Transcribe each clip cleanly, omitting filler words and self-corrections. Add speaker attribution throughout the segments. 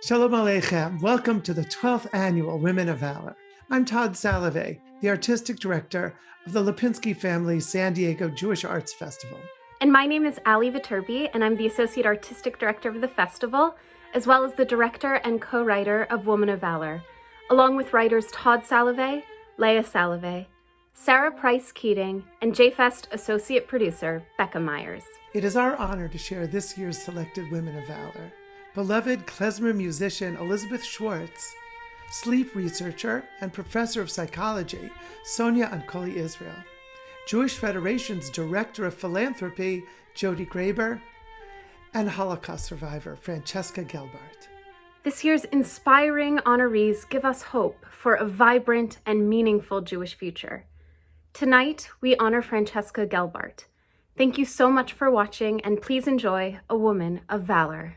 Speaker 1: Shalom Aleichem. Welcome to the 12th Annual Women of Valor. I'm Todd Salovey, the Artistic Director of the Lipinski Family's San Diego Jewish Arts Festival.
Speaker 2: And my name is Ali Viterbi, and I'm the Associate Artistic Director of the festival, as well as the Director and co-writer of Women of Valor, along with writers Todd Salovey, Leah Salovey, Sarah Price Keating, and J-Fest Associate Producer Becca Myers.
Speaker 1: It is our honor to share this year's selected Women of Valor. Beloved klezmer musician Elizabeth Schwartz, sleep researcher and professor of psychology Sonia Ancoli-Israel, Jewish Federation's Director of Philanthropy Jodie Graber, and Holocaust survivor Francheska Gelbart.
Speaker 2: This year's inspiring honorees give us hope for a vibrant and meaningful Jewish future. Tonight, we honor Francheska Gelbart. Thank you so much for watching, and please enjoy A Woman of Valor.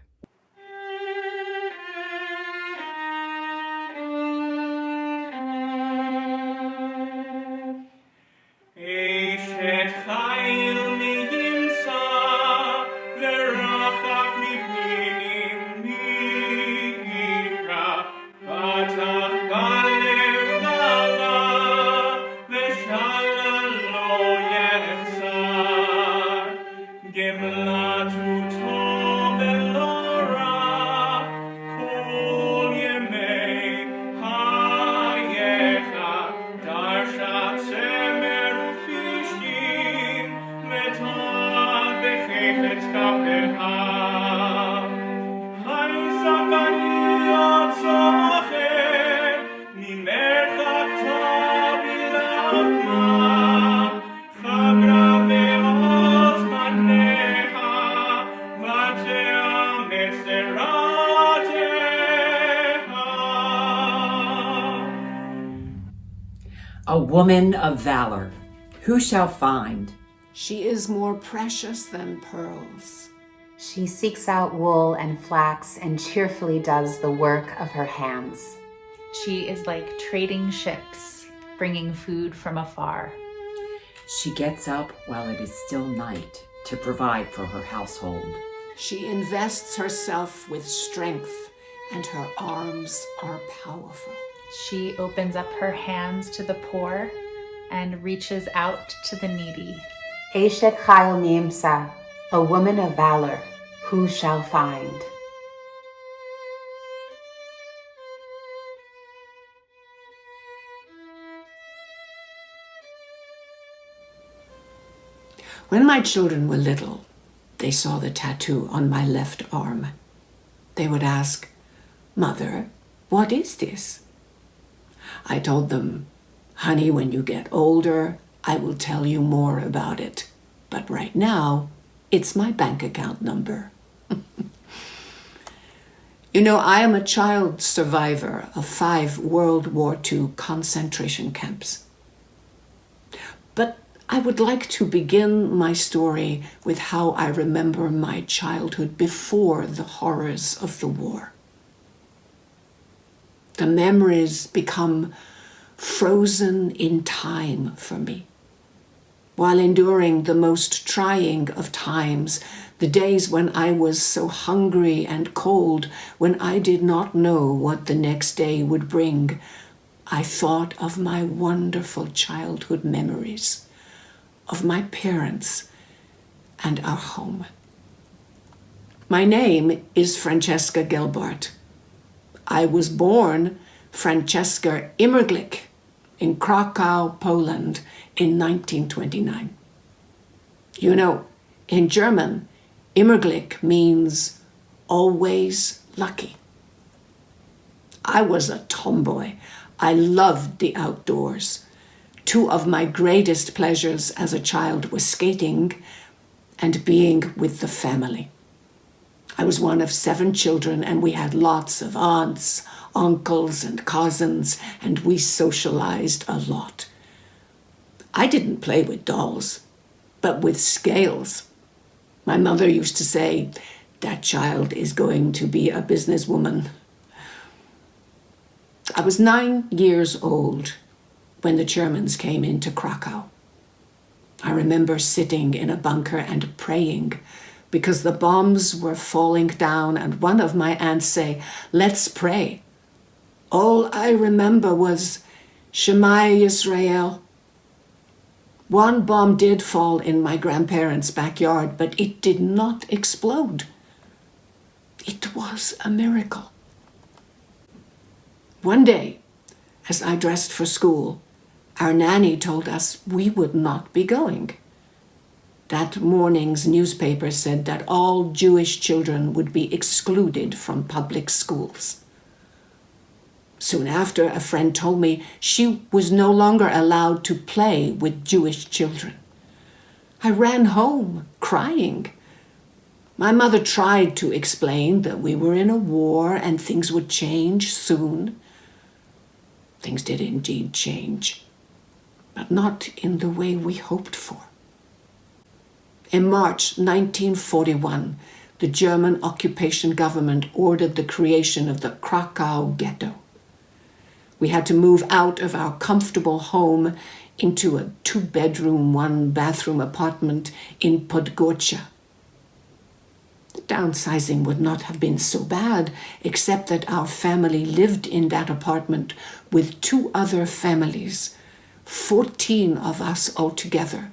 Speaker 3: A woman of valor, who shall find?
Speaker 4: She is more precious than pearls.
Speaker 5: She seeks out wool and flax and cheerfully does the work of her hands.
Speaker 6: She is like trading ships, bringing food from afar.
Speaker 3: She gets up while it is still night to provide for her household.
Speaker 4: She invests herself with strength, and her arms are powerful.
Speaker 6: She opens up her hands to the poor and reaches out to the needy.
Speaker 5: Eshet Chayil Niimsa, a woman of valor, who shall find?
Speaker 4: When my children were little, they saw the tattoo on my left arm. They would ask, "Mother, what is this?" I told them, "Honey, when you get older, I will tell you more about it. But right now, it's my bank account number." You know, I am a child survivor of 5 World War II concentration camps. But I would like to begin my story with how I remember my childhood before the horrors of the war. The memories become frozen in time for me. While enduring the most trying of times, the days when I was so hungry and cold, when I did not know what the next day would bring, I thought of my wonderful childhood memories, of my parents and our home. My name is Francheska Gelbart. I was born Francheska Immerglik in Krakow, Poland in 1929. You know, in German, Immerglik means always lucky. I was a tomboy. I loved the outdoors. 2 of my greatest pleasures as a child were skating and being with the family. I was one of 7 children, and we had lots of aunts, uncles, and cousins, and we socialized a lot. I didn't play with dolls, but with scales. My mother used to say, "That child is going to be a businesswoman." I was 9 years old when the Germans came into Krakow. I remember sitting in a bunker and praying because the bombs were falling down, and one of my aunts say, "Let's pray." All I remember was, "Shema Yisrael." One bomb did fall in my grandparents' backyard, but it did not explode. It was a miracle. One day, as I dressed for school, our nanny told us we would not be going. That morning's newspaper said that all Jewish children would be excluded from public schools. Soon after, a friend told me she was no longer allowed to play with Jewish children. I ran home crying. My mother tried to explain that we were in a war and things would change soon. Things did indeed change, but not in the way we hoped for. In March 1941, the German occupation government ordered the creation of the Krakow ghetto. We had to move out of our comfortable home into a 2-bedroom, 1-bathroom apartment in Podgorica. The downsizing would not have been so bad, except that our family lived in that apartment with 2 other families, 14 of us altogether.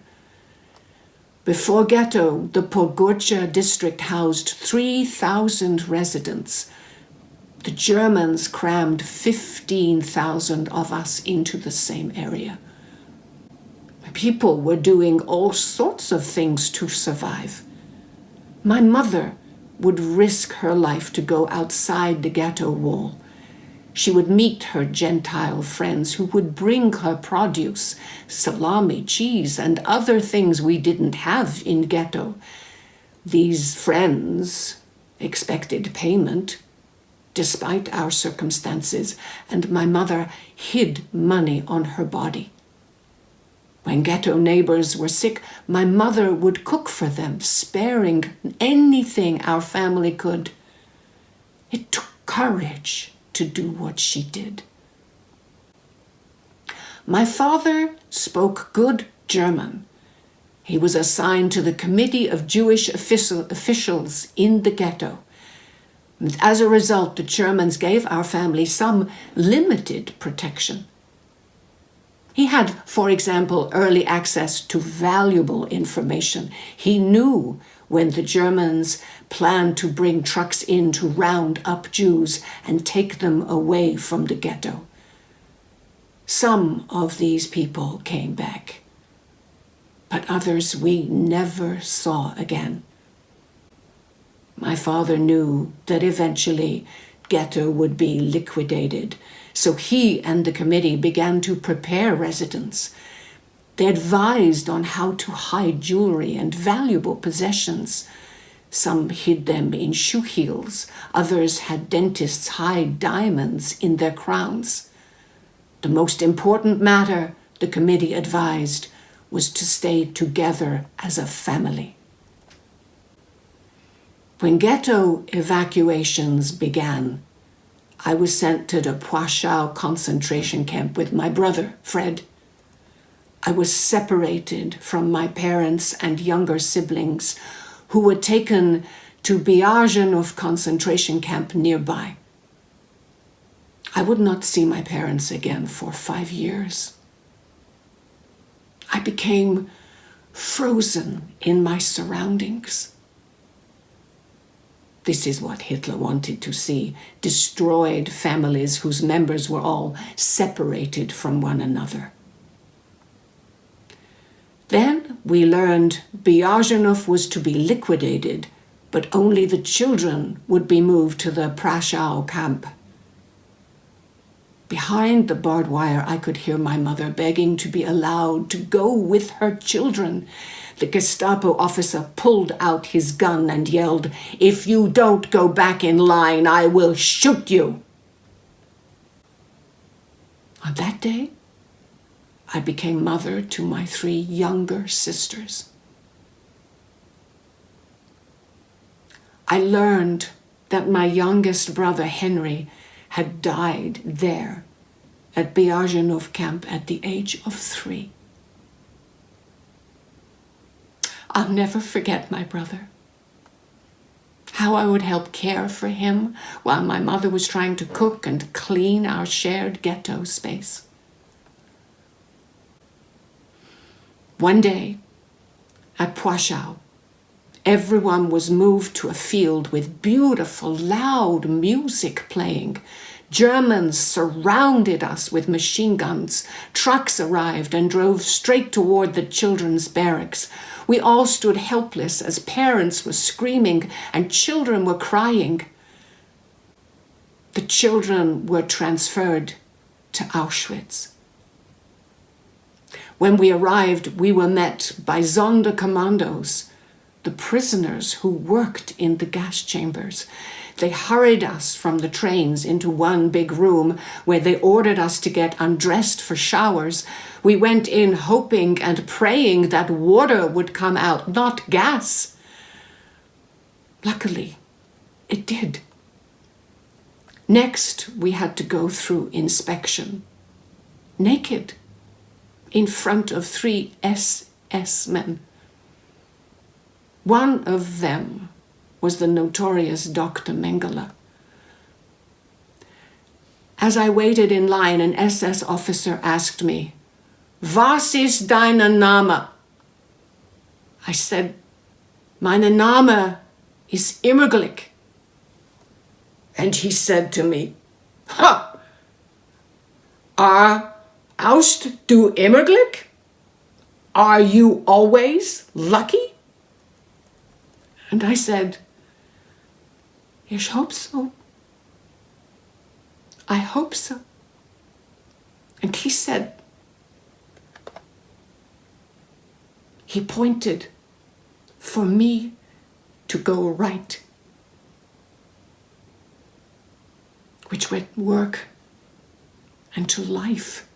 Speaker 4: Before ghetto, the Podgorica district housed 3,000 residents. The Germans crammed 15,000 of us into the same area. People were doing all sorts of things to survive. My mother would risk her life to go outside the ghetto wall. She would meet her Gentile friends who would bring her produce, salami, cheese, and other things we didn't have in ghetto. These friends expected payment, despite our circumstances, and my mother hid money on her body. When ghetto neighbors were sick, my mother would cook for them, sparing anything our family could. It took courage to do what she did. My father spoke good German. He was assigned to the committee of Jewish officials in the ghetto. And as a result, the Germans gave our family some limited protection. He had, for example, early access to valuable information. He knew when the Germans planned to bring trucks in to round up Jews and take them away from the ghetto. Some of these people came back, but others we never saw again. My father knew that eventually ghetto would be liquidated, so he and the committee began to prepare residents. They advised on how to hide jewelry and valuable possessions. Some hid them in shoe heels. Others had dentists hide diamonds in their crowns. The most important matter, the committee advised, was to stay together as a family. When ghetto evacuations began, I was sent to the Poichau concentration camp with my brother, Fred. I was separated from my parents and younger siblings who were taken to Biajanov concentration camp nearby. I would not see my parents again for 5 years. I became frozen in my surroundings. This is what Hitler wanted to see, destroyed families whose members were all separated from one another. Then we learned Biajanov was to be liquidated, but only the children would be moved to the Prashau camp. Behind the barbed wire, I could hear my mother begging to be allowed to go with her children. The Gestapo officer pulled out his gun and yelled, "If you don't go back in line, I will shoot you." On that day, I became mother to my 3 younger sisters. I learned that my youngest brother, Henry, had died there at Biajanov camp at the age of 3. I'll never forget my brother. how I would help care for him while my mother was trying to cook and clean our shared ghetto space. One day, at Poichau, everyone was moved to a field with beautiful, loud music playing. Germans surrounded us with machine guns. Trucks arrived and drove straight toward the children's barracks. We all stood helpless as parents were screaming and children were crying. The children were transferred to Auschwitz. When we arrived, we were met by Sonderkommandos, the prisoners who worked in the gas chambers. They hurried us from the trains into one big room where they ordered us to get undressed for showers. We went in hoping and praying that water would come out, not gas. Luckily, it did. Next, we had to go through inspection, naked, in front of 3 SS men. One of them was the notorious Dr. Mengele. As I waited in line, an SS officer asked me, "Was ist dein Name?" I said, "Mein Name ist Immerglick." And he said to me, "Ha! Aust du Immerglick? Are you always lucky?" And I said, "Ich hope so. I hope so." And he said, he pointed for me to go right, which went work and to life.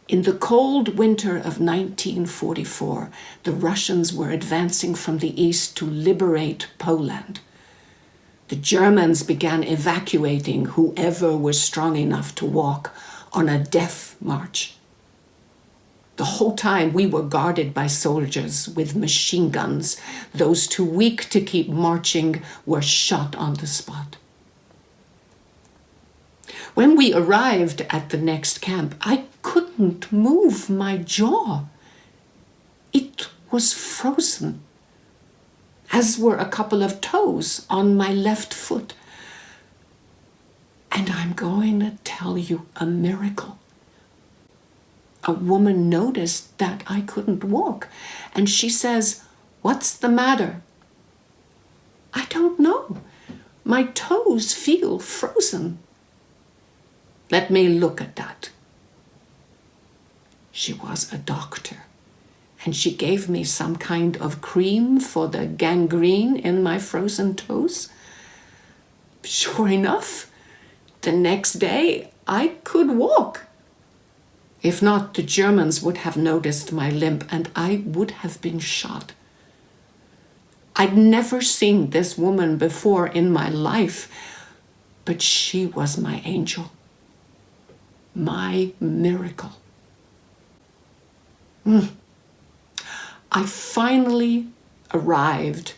Speaker 4: In the cold winter of 1944, the Russians were advancing from the east to liberate Poland. The Germans began evacuating whoever was strong enough to walk on a death march. The whole time we were guarded by soldiers with machine guns. Those too weak to keep marching were shot on the spot. When we arrived at the next camp, I couldn't move my jaw. It was frozen, as were a couple of toes on my left foot. And I'm going to tell you a miracle. A woman noticed that I couldn't walk, and she says, "What's the matter?" I don't know. My toes feel frozen. Let me look at that. She was a doctor, and she gave me some kind of cream for the gangrene in my frozen toes. Sure enough, the next day I could walk. If not, the Germans would have noticed my limp and I would have been shot. I'd never seen this woman before in my life, but she was my angel. My miracle. I finally arrived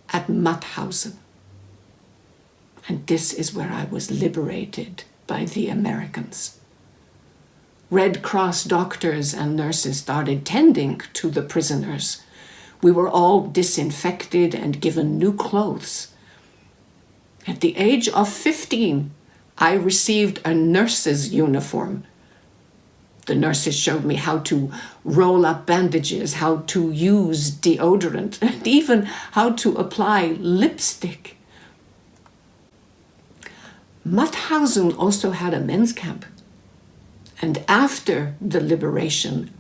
Speaker 4: at Mauthausen. And this is where I was liberated by the Americans. Red Cross doctors and nurses started tending to the prisoners. We were all disinfected and given new clothes. At the age of 15, I received a nurse's uniform. The nurses showed me how to roll up bandages, how to use deodorant, and even how to apply lipstick. Mauthausen also had a men's camp. And after the liberation,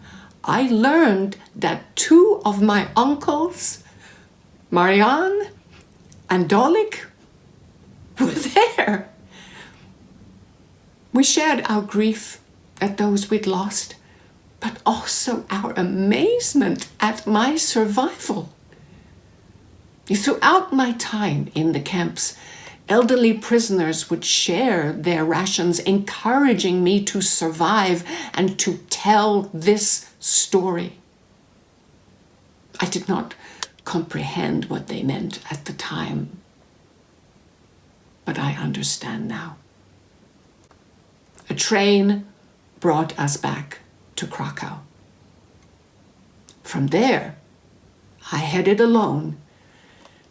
Speaker 4: I learned that 2 of my uncles, Marianne and Dolik, were there. We shared our grief at those we'd lost, but also our amazement at my survival. Throughout my time in the camps, elderly prisoners would share their rations, encouraging me to survive and to tell this story. I did not comprehend what they meant at the time, but I understand now. A train brought us back to Krakow. From there, I headed alone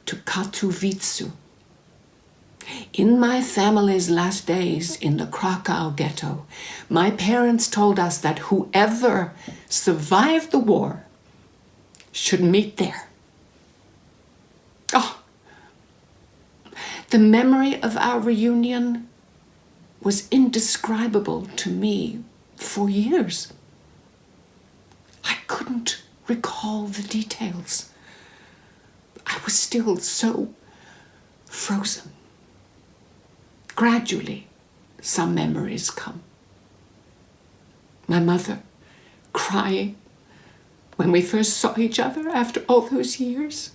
Speaker 4: to Katowice. In my family's last days in the Krakow ghetto, my parents told us that whoever survived the war should meet there. Oh, the memory of our reunion was indescribable to me for years. I couldn't recall the details. I was still so frozen. Gradually, some memories come. My mother crying when we first saw each other after all those years.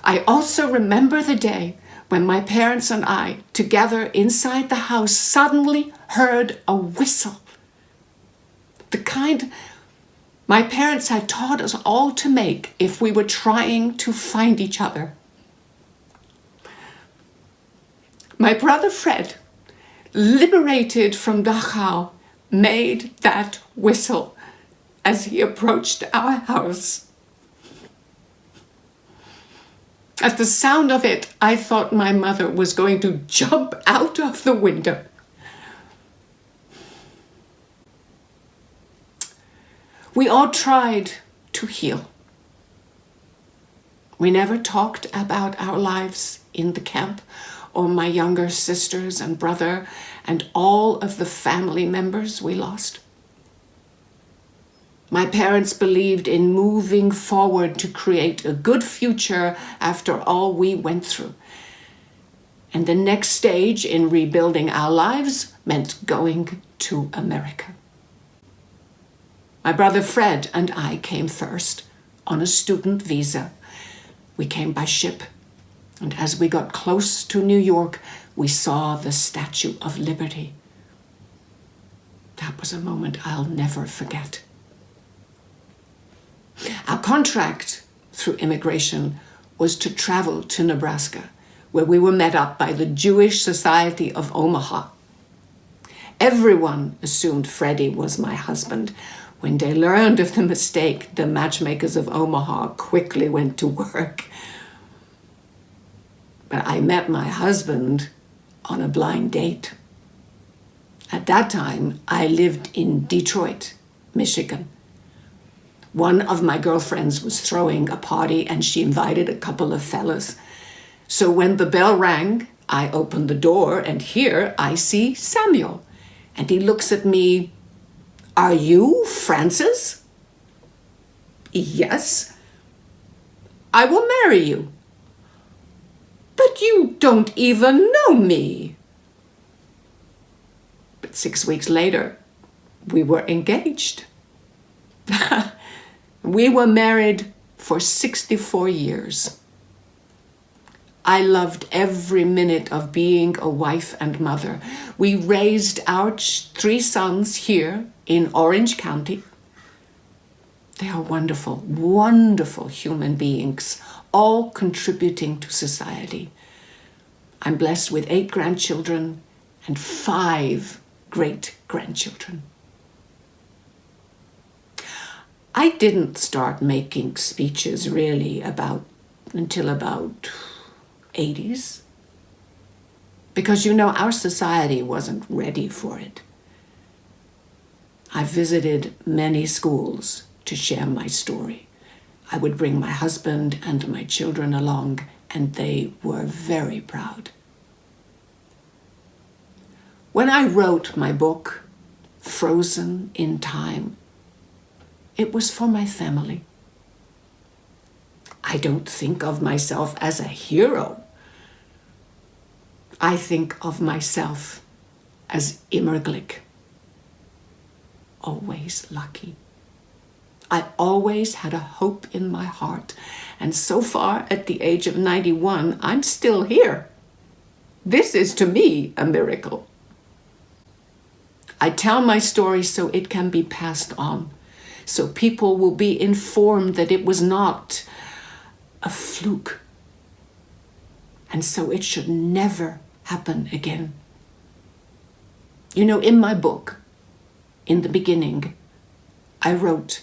Speaker 4: I also remember the day when my parents and I, together inside the house, suddenly heard a whistle. The kind my parents had taught us all to make if we were trying to find each other. My brother Fred, liberated from Dachau, made that whistle as he approached our house. At the sound of it, I thought my mother was going to jump out of the window. We all tried to heal. We never talked about our lives in the camp or my younger sisters and brother and all of the family members we lost. My parents believed in moving forward to create a good future after all we went through. And the next stage in rebuilding our lives meant going to America. My brother Fred and I came first on a student visa. We came by ship, and as we got close to New York, we saw the Statue of Liberty. That was a moment I'll never forget. Our contract through immigration was to travel to Nebraska, where we were met up by the Jewish Society of Omaha. Everyone assumed Freddie was my husband. When they learned of the mistake, the matchmakers of Omaha quickly went to work. But I met my husband on a blind date. At that time, I lived in Detroit, Michigan. One of my girlfriends was throwing a party and she invited a couple of fellas. So when the bell rang, I opened the door and here I see Samuel. And he looks at me, "Are you Frances?" "Yes." "I will marry you." "But you don't even know me." But 6 weeks later, we were engaged. We were married for 64 years. I loved every minute of being a wife and mother. We raised our 3 sons here in Orange County. They are wonderful, wonderful human beings, all contributing to society. I'm blessed with 8 grandchildren and 5 great-grandchildren. I didn't start making speeches really until about 80s. Because, our society wasn't ready for it. I visited many schools to share my story. I would bring my husband and my children along, and they were very proud. When I wrote my book, Frozen in Time, it was for my family. I don't think of myself as a hero. I think of myself as Immerglick. Always lucky. I always had a hope in my heart, and so far at the age of 91, I'm still here. This is to me a miracle. I tell my story so it can be passed on, so people will be informed that it was not a fluke. And so it should never happen again. You know, in my book, in the beginning, I wrote,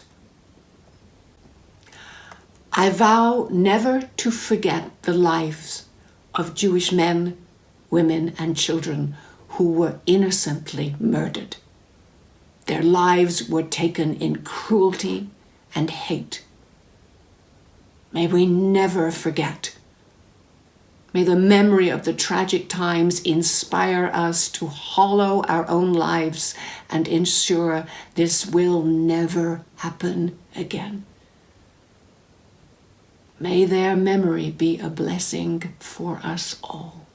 Speaker 4: I vow never to forget the lives of Jewish men, women, and children who were innocently murdered. Their lives were taken in cruelty and hate. May we never forget. May the memory of the tragic times inspire us to hollow our own lives and ensure this will never happen again. May their memory be a blessing for us all.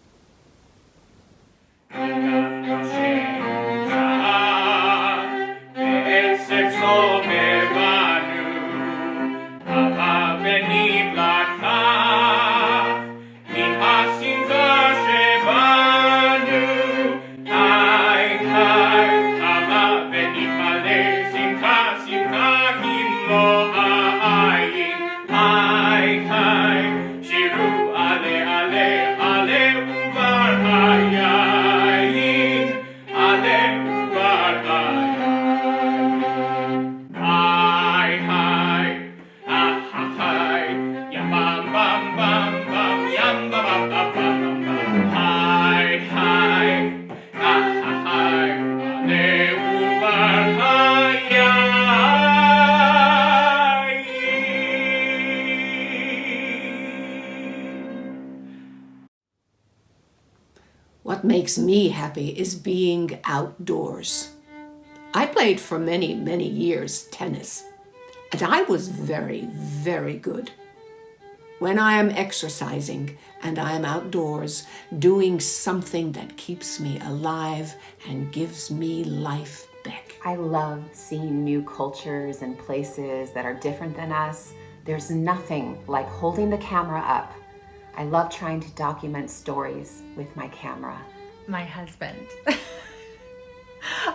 Speaker 4: What makes me happy is being outdoors. I played for many, many years tennis, and I was very, very good. When I am exercising and I am outdoors, doing something that keeps me alive and gives me life back.
Speaker 5: I love seeing new cultures and places that are different than us. There's nothing like holding the camera up. I love trying to document stories with my camera.
Speaker 6: My husband.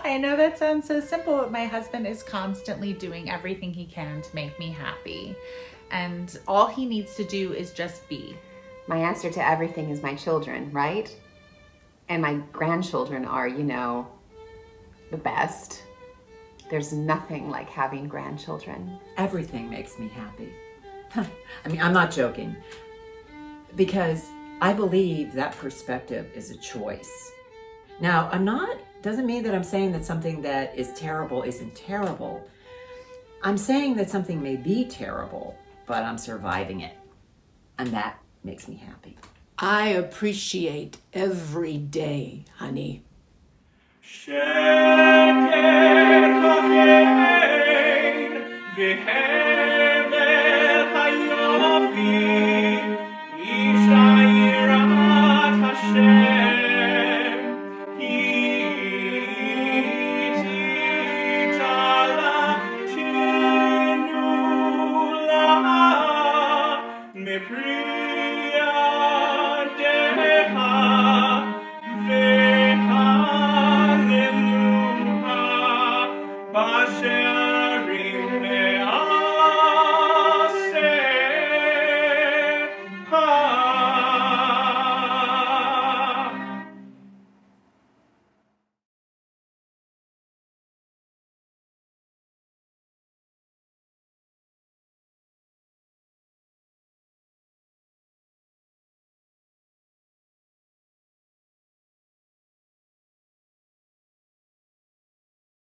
Speaker 6: I know that sounds so simple, but my husband is constantly doing everything he can to make me happy. And all he needs to do is just be.
Speaker 5: My answer to everything is my children, right? And my grandchildren are, you know, the best. There's nothing like having grandchildren.
Speaker 3: Everything makes me happy. I mean, I'm not joking. Because I believe that perspective is a choice. Now, doesn't mean that I'm saying that something that is terrible isn't terrible. I'm saying that something may be terrible, but I'm surviving it. And that makes me happy.
Speaker 4: I appreciate every day, honey.
Speaker 7: Sheker